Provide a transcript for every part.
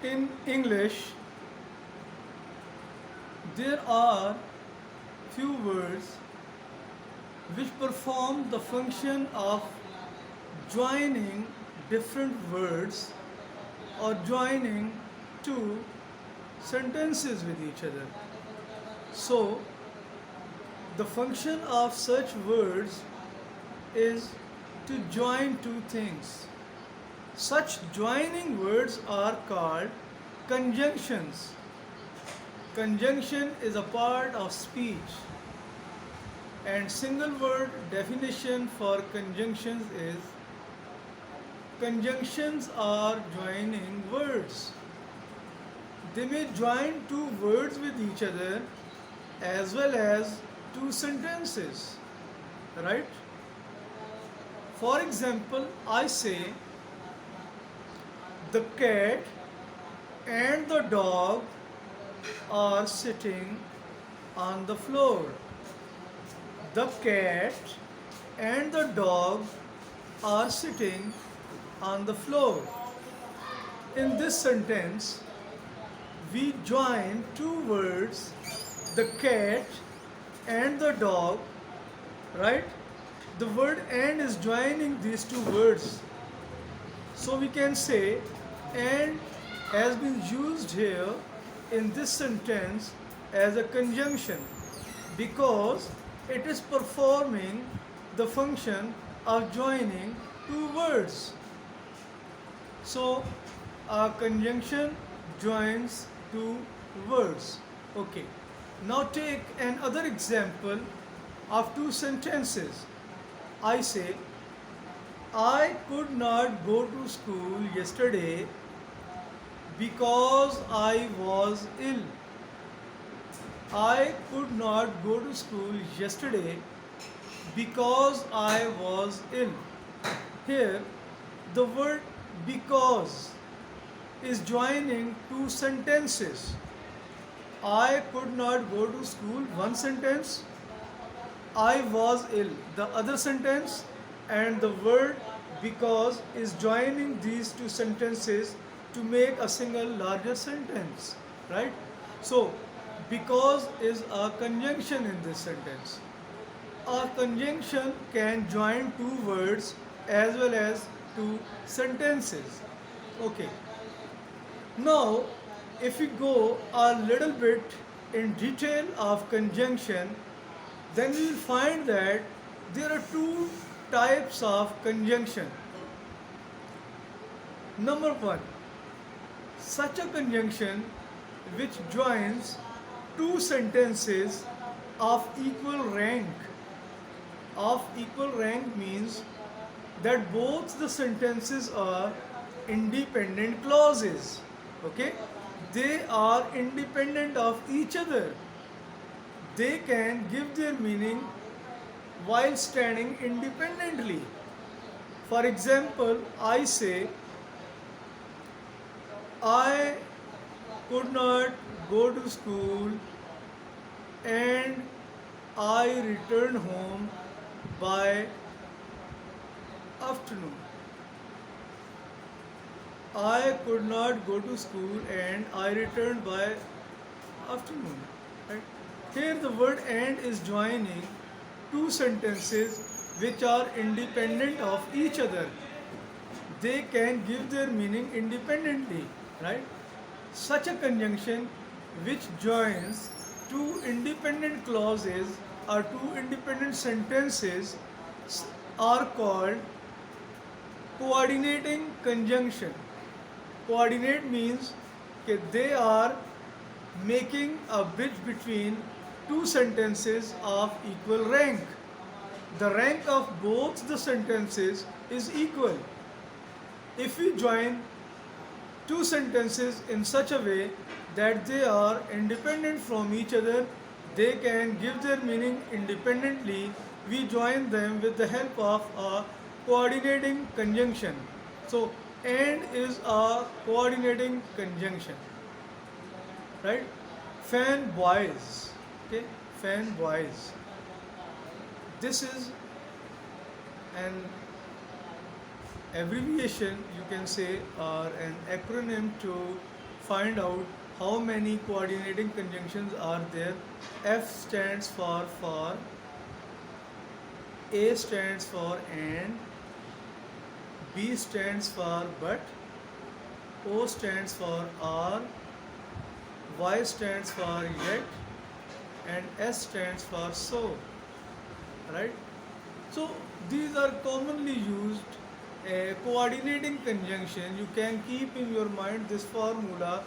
In English, there are few words which perform the function of joining different words or joining two sentences with each other. So, the function of such words is to join two things. Such joining words are called conjunctions. Conjunction is a part of speech, and single word definition for conjunctions is conjunctions are joining words. They may join two words with each other as well as two sentences, right? For example, I say the cat and the dog are sitting on the floor. The cat and the dog are sitting on the floor. In this sentence, we join two words, the cat and the dog, right? The word and is joining these two words. So we can say and has been used here in this sentence as a conjunction because it is performing the function of joining two words. So a conjunction joins two words. Okay. Now take another example of two sentences. I say, I could not go to school yesterday because I was ill. I could not go to school yesterday because I was ill. Here, the word because is joining two sentences. I could not go to school, one sentence. I was ill, the other sentence. And the word because is joining these two sentences to make a single larger sentence, right? So, because is a conjunction in this sentence. A conjunction can join two words as well as two sentences. Okay. Now, if we go a little bit in detail of conjunction, then we will find that there are two types of conjunction. Number one, such a conjunction which joins two sentences of equal rank. Of equal rank means that both the sentences are independent clauses. Okay? They are independent of each other. They can give their meaning while standing independently. For example, I say, I could not go to school and I returned home by afternoon. I could not go to school and I returned by afternoon. Right? Here the word and is joining two sentences which are independent of each other. They can give their meaning independently, right? Such a conjunction which joins two independent clauses or two independent sentences are called coordinating conjunction. Coordinate means that they are making a bridge between two sentences of equal rank. The rank of both the sentences is equal. If we join two sentences in such a way that they are independent from each other, they can give their meaning independently, we join them with the help of a coordinating conjunction. So, and is a coordinating conjunction, right? Fan boys, okay? Fan boys. This is an abbreviation, you can say, or an acronym to find out how many coordinating conjunctions are there. F stands for, A stands for and, B stands for but, O stands for or, Y stands for yet, and S stands for so. Right? So these are commonly used coordinating conjunction. You can keep in your mind this formula,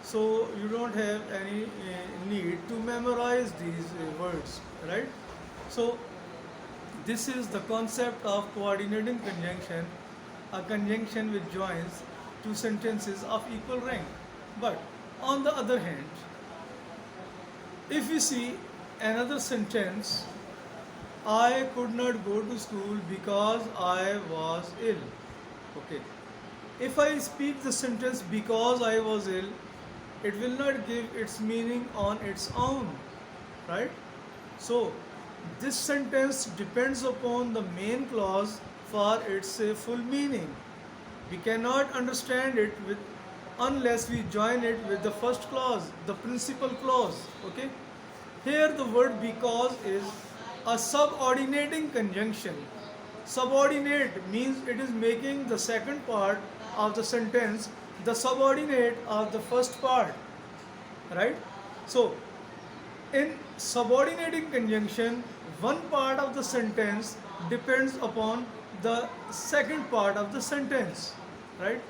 so you don't have any need to memorize these words, right? So this is the concept of coordinating conjunction, a conjunction which joins two sentences of equal rank. But on the other hand, if we see another sentence, I could not go to school because I was ill. Okay. If I speak the sentence because I was ill, it will not give its meaning on its own, right? So, this sentence depends upon the main clause for its full meaning. We cannot understand it with unless we join it with the first clause, the principal clause. Okay. Here the word because is a subordinating conjunction. Subordinate means it is making the second part of the sentence the subordinate of the first part. Right? So, in subordinating conjunction, one part of the sentence depends upon the second part of the sentence. Right?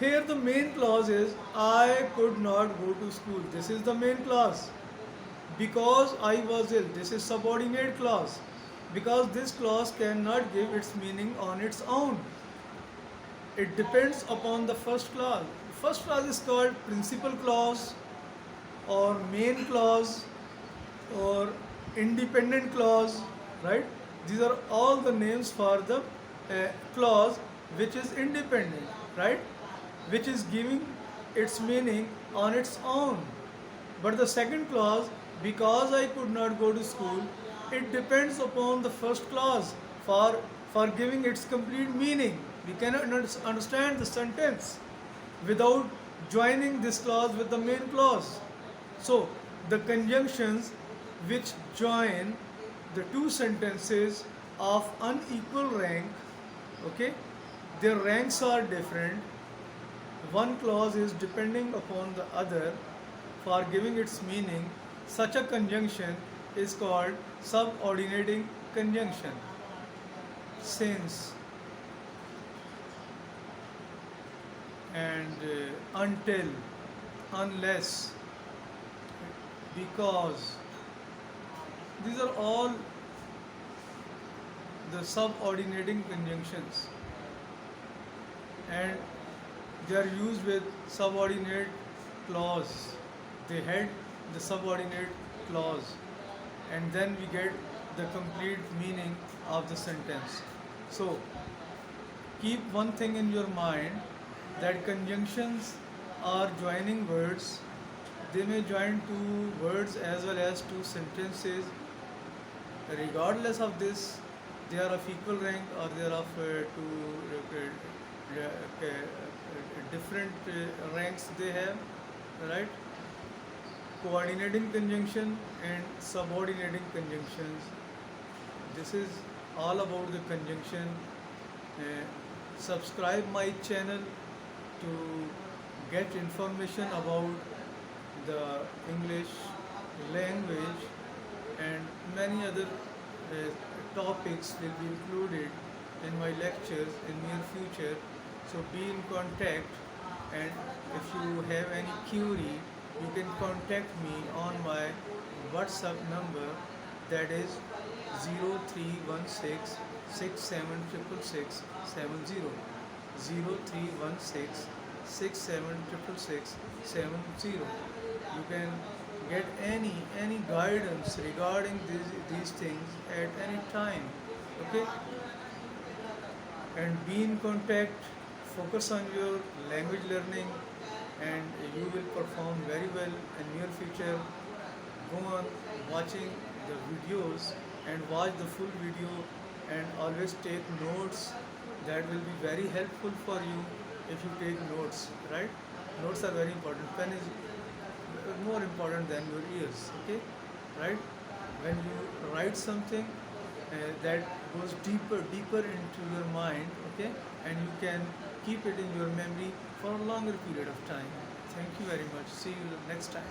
Here the main clause is I could not go to school. This is the main clause. Because I was ill. This is subordinate clause. Because this clause cannot give its meaning on its own. It depends upon the first clause. First clause is called principal clause or main clause or independent clause, right? These are all the names for the clause which is independent, right? Which is giving its meaning on its own. But the second clause, because I could not go to school, it depends upon the first clause for giving its complete meaning. We cannot understand the sentence without joining this clause with the main clause. So, the conjunctions which join the two sentences of unequal rank, okay, their ranks are different. One clause is depending upon the other for giving its meaning. Such a conjunction is called subordinating conjunction. Since and until, unless, because, these are all the subordinating conjunctions, and they are used with subordinate clause. They had the subordinate clause, and then we get the complete meaning of the sentence. So, keep one thing in your mind, that conjunctions are joining words. They may join two words as well as two sentences. Regardless of this, they are of equal rank or they are of different ranks they have, right? Coordinating conjunction and subordinating conjunctions. This is all about the conjunction. Subscribe my channel to get information about the English language, and many other topics will be included in my lectures in near future. So be in contact, and if you have any query, you can contact me on my WhatsApp number, that is 0316 676670. 0316 676670. You can get any guidance regarding these things at any time. Okay? And be in contact, focus on your language learning, and you will perform very well in near future. Go on watching the videos and watch the full video, and always take notes. That will be very helpful for you. if you take notes, right? Notes are very important. Pen is more important than your ears, okay? Right? When you write something that goes deeper into your mind, okay? And you can keep it in your memory for a longer period of time. Thank you very much. See you next time.